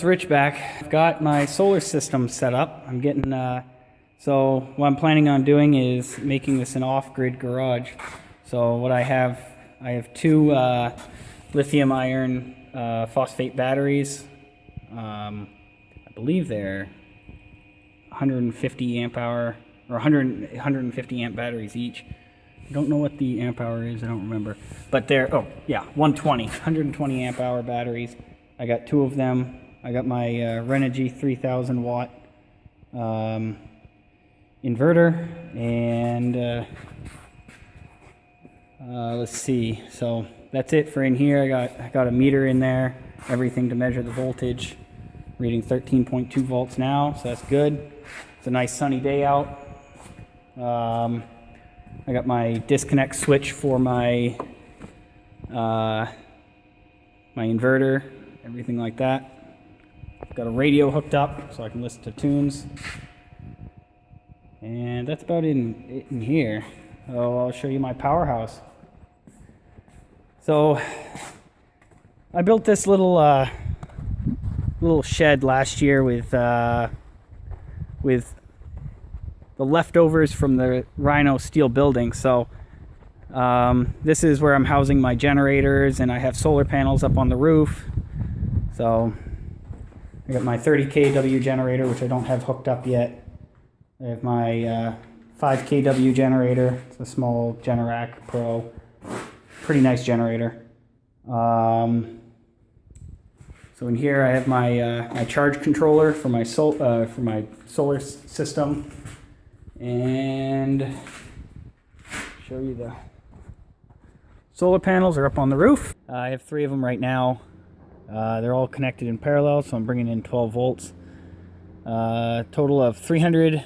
it's Rich back. I've got my solar system set up. I'm getting, so what I'm planning on doing is making this an off-grid garage. So what I have two lithium iron phosphate batteries. I believe they're 150 amp hour or 150 amp batteries each. I don't know what the amp hour is, I don't remember. But they're, 120 amp hour batteries. I got two of them. I got my Renogy 3000 watt inverter, and let's see. So that's it for in here. I got a meter in there, everything to measure the voltage. Reading 13.2 volts now, so that's good. It's a nice sunny day out. I got my disconnect switch for my my inverter, everything like that. Got a radio hooked up so I can listen to tunes. And that's about it in here. So I'll show you my Powerhouse. So I built this little shed last year with the leftovers from the Rhino steel building. So this is where I'm housing my generators, and I have solar panels up on the roof. So I got my 30 kW generator, which I don't have hooked up yet. I have my 5 kW generator. It's a small Generac Pro. Pretty nice generator. So in here I have my my charge controller for my solar system, and show you the solar panels are up on the roof. I have 3 of them right now. They're all connected in parallel, so I'm bringing in 12 volts. Total of 300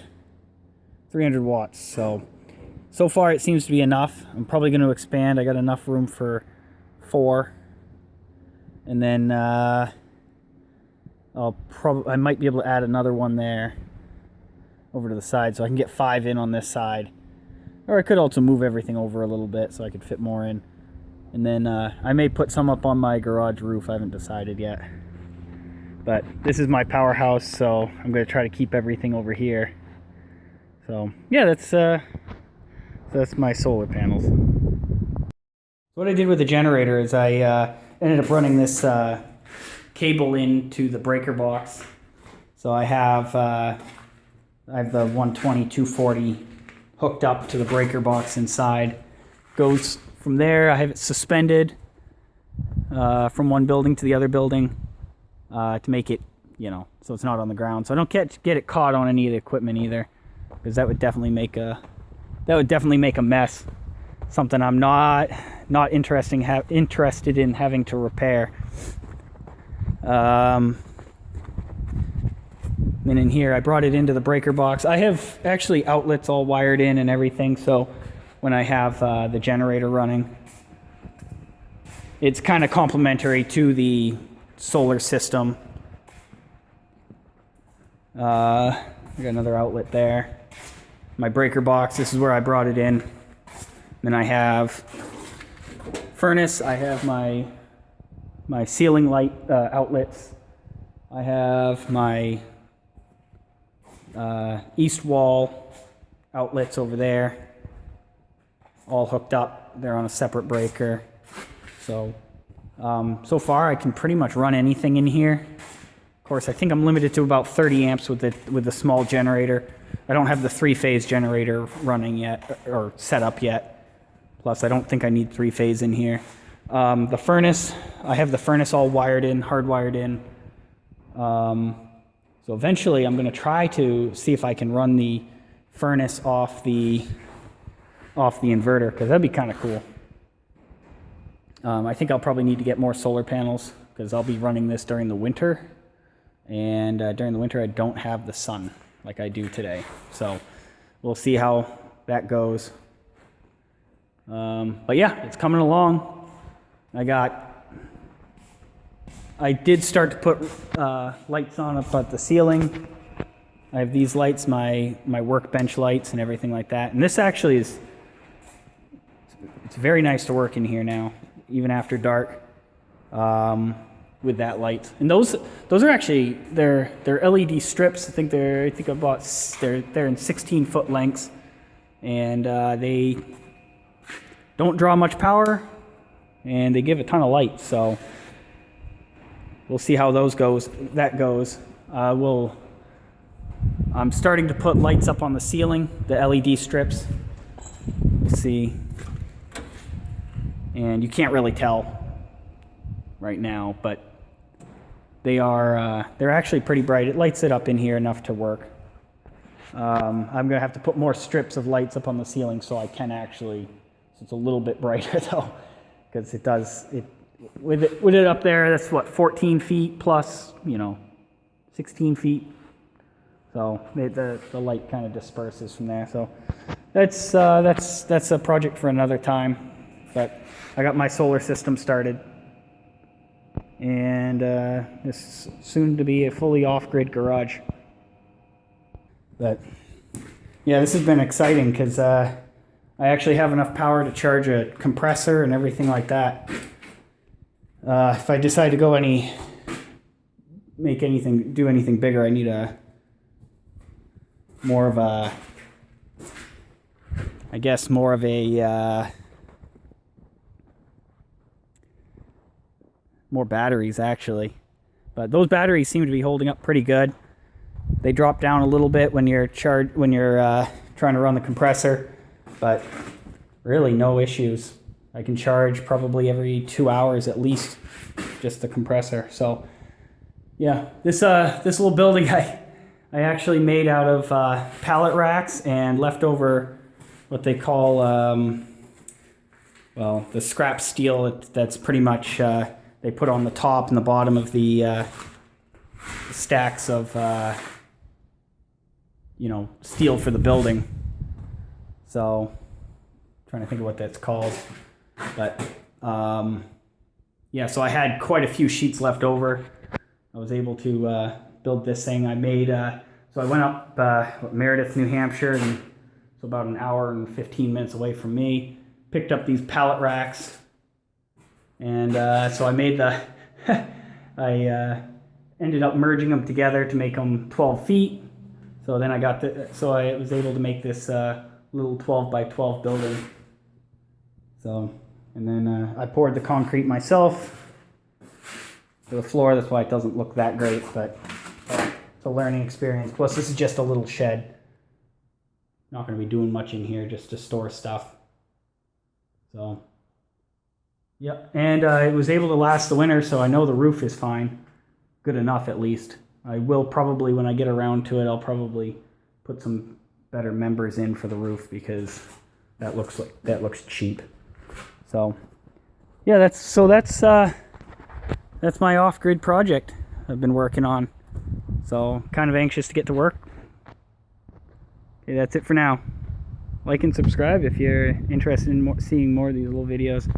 watts. So far it seems to be enough. I'm probably going to expand. I got enough room for 4, and then I might be able to add another one there over to the side, so I can get 5 in on this side. Or I could also move everything over a little bit so I could fit more in. And then I may put some up on my garage roof. I haven't decided yet. But this is my Powerhouse, so I'm going to try to keep everything over here. So yeah, that's my solar panels. What I did with the generator is I ended up running this cable into the breaker box. So I have the 120/240 hooked up to the breaker box inside. Goes from there. I have it suspended from one building to the other building to make it, so it's not on the ground. So I don't get it caught on any of the equipment either, because that would definitely make a mess. Something I'm not interested in having to repair. And in here, I brought it into the breaker box. I have actually outlets all wired in and everything, so when I have the generator running, it's kind of complementary to the solar system. I got another outlet there. My breaker box, this is where I brought it in. Then I have furnace. I have my ceiling light outlets. I have my east wall outlets over there, all hooked up. They're on a separate breaker. So so far I can pretty much run anything in here. Of course, I think I'm limited to about 30 amps with the small generator. I don't have the 3-phase generator running yet, or set up yet. Plus, I don't think I need 3-phase in here. The furnace, I have the furnace all wired in, hardwired in. So eventually I'm going to try to see if I can run the furnace off the inverter, because that'd be kind of cool. I think I'll probably need to get more solar panels, because I'll be running this during the winter. And during the winter I don't have the sun like I do today. So we'll see how that goes. But yeah, it's coming along. I did start to put lights on up at the ceiling. I have these lights, my workbench lights and everything like that. And this actually it's very nice to work in here now, even after dark. with that light. And those are actually they're LED strips. I think they're in 16-foot lengths, and they don't draw much power, and they give a ton of light. So we'll see how that goes. I'm starting to put lights up on the ceiling, the LED strips. We'll see. And you can't really tell right now, but they're actually pretty bright. It lights it up in here enough to work. I'm gonna have to put more strips of lights up on the ceiling so I can actually, so it's a little bit brighter though, because with it up there, that's what, 14 feet plus, 16 feet. So the light kind of disperses from there. So that's a project for another time. But I got my solar system started, and it's soon to be a fully off-grid garage. But yeah, this has been exciting because I actually have enough power to charge a compressor and everything like that. If I decide to go do anything bigger, I need more of more batteries actually. But those batteries seem to be holding up pretty good. They drop down a little bit when you're trying to run the compressor, but really no issues. I can charge probably every 2 hours at least, just the compressor. So yeah, this little building I actually made out of pallet racks and leftover what they call the scrap steel that's pretty much they put on the top and the bottom of the stacks of steel for the building. So trying to think of what that's called, but yeah, so I had quite a few sheets left over. I was able to build this thing. I made so I went up Meredith, New Hampshire, and so about an hour and 15 minutes away from me. Picked up these pallet racks, and so I made I ended up merging them together to make them 12 feet. So then I was able to make this little 12 by 12 building. So, and then I poured the concrete myself for the floor. That's why it doesn't look that great, but it's a learning experience. Plus, this is just a little shed. Not going to be doing much in here, just to store stuff. So, yeah, and it was able to last the winter, so I know the roof is fine. Good enough, at least. I will probably, when I get around to it, I'll probably put some better members in for the roof, because that looks cheap. So, yeah, that's my off-grid project I've been working on. So, kind of anxious to get to work. Okay, that's it for now. Like and subscribe if you're interested in seeing more of these little videos.